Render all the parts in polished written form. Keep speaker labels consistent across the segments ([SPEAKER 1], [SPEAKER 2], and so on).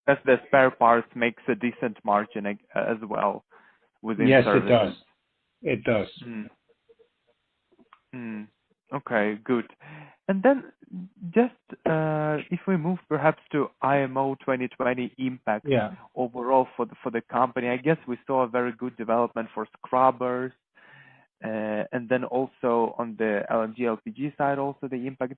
[SPEAKER 1] as the spare parts makes a decent margin as well within
[SPEAKER 2] Yes, it does.
[SPEAKER 1] services.
[SPEAKER 2] It does.
[SPEAKER 1] Mm. Mm. Okay, good. And then just if we move perhaps to IMO 2020 impact
[SPEAKER 2] Yeah.
[SPEAKER 1] overall for the company, I guess we saw a very good development for scrubbers, and then also on the LNG, LPG side, also the impact.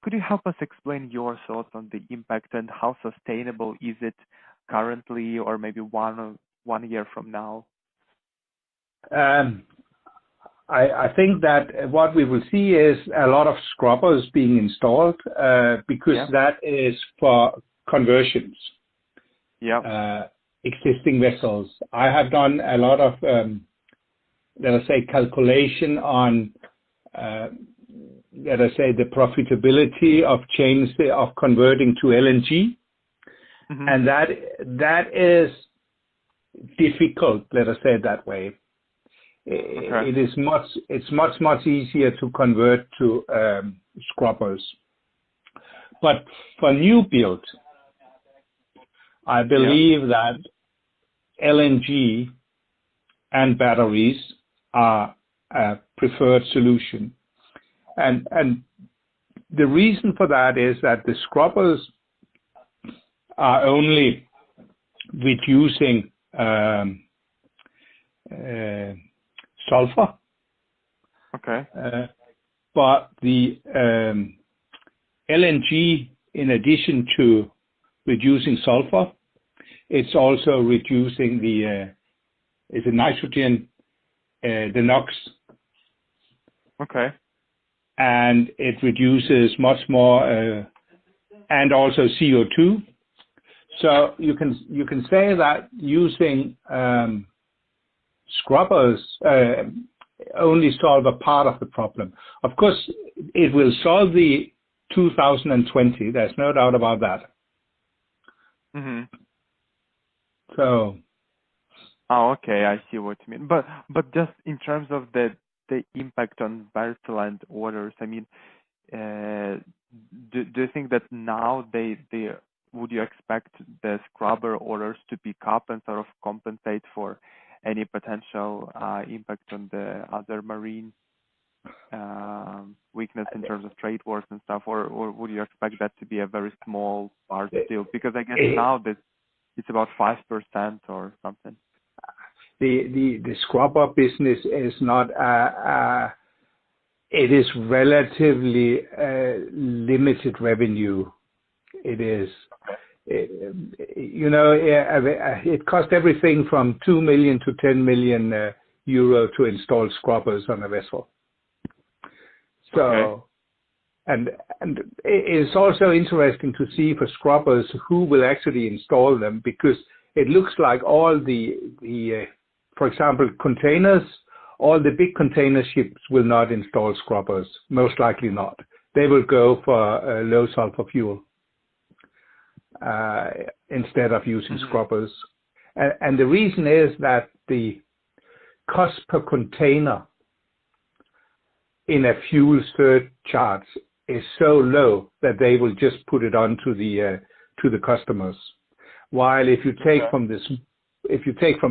[SPEAKER 1] Could you help us explain your thoughts on the impact and how sustainable is it currently or maybe 1 year from now?
[SPEAKER 2] Um, I think that what we will see is a lot of scrubbers being installed because
[SPEAKER 1] Yeah.
[SPEAKER 2] that is for conversions,
[SPEAKER 1] Yeah.
[SPEAKER 2] existing vessels. I have done a lot of, let us say, calculation on, let us say, the profitability of converting to LNG,
[SPEAKER 1] Mm-hmm.
[SPEAKER 2] and that is difficult. Let us say it that way.
[SPEAKER 1] Okay.
[SPEAKER 2] It's much easier to convert to scrubbers. But for new build, I believe that LNG and batteries are a preferred solution. And the reason for that is that the scrubbers are only reducing sulfur.
[SPEAKER 1] Okay.
[SPEAKER 2] But the LNG, in addition to reducing sulfur, it's also reducing the nitrogen, the NOx,
[SPEAKER 1] Okay.
[SPEAKER 2] and it reduces much more, and also CO2. So you can say that using scrubbers only solve a part of the problem. Of course, it will solve the 2020. There's no doubt about that.
[SPEAKER 1] Mm-hmm.
[SPEAKER 2] So.
[SPEAKER 1] Oh, okay. I see what you mean. But just in terms of the impact on Bertland orders, I mean, do you think that now they would you expect the scrubber orders to pick up and sort of compensate for any potential impact on the other marine weakness in terms of trade wars and stuff, or would you expect that to be a very small part still? Because I guess now that it's about 5% or something.
[SPEAKER 2] The scrubber business is not it is relatively limited revenue. It is. It costs everything from 2 million to 10 million euro to install scrubbers on a vessel. So,
[SPEAKER 1] okay.
[SPEAKER 2] and it is also interesting to see for scrubbers who will actually install them, because it looks like all the for example, containers, all the big container ships will not install scrubbers. Most likely not. They will go for low sulfur fuel instead of using scrubbers. And the reason is that the cost per container in a fuel surcharge is so low that they will just put it on to the customers. While if you take from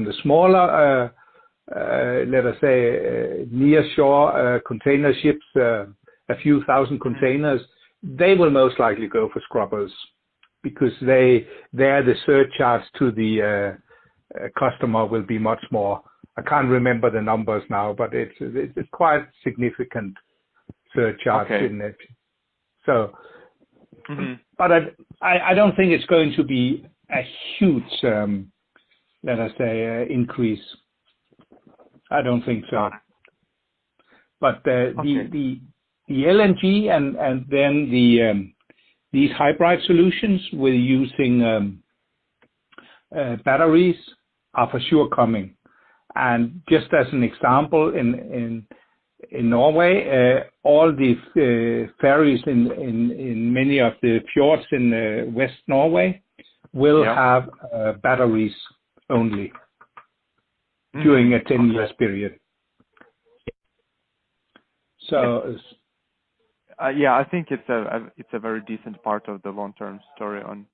[SPEAKER 2] the smaller, let us say near shore container ships, a few thousand containers, they will most likely go for scrubbers, because the surcharge to the customer will be much more. I can't remember the numbers now, but it's quite significant surcharge in it. So, but I don't think it's going to be a huge, let us say, increase. I don't think so. But the LNG and then these hybrid solutions with using batteries are for sure coming. And just as an example, in Norway, all the ferries in many of the fjords in West Norway will have batteries only during a 10 years period. So
[SPEAKER 1] I think it's a very decent part of the long-term story on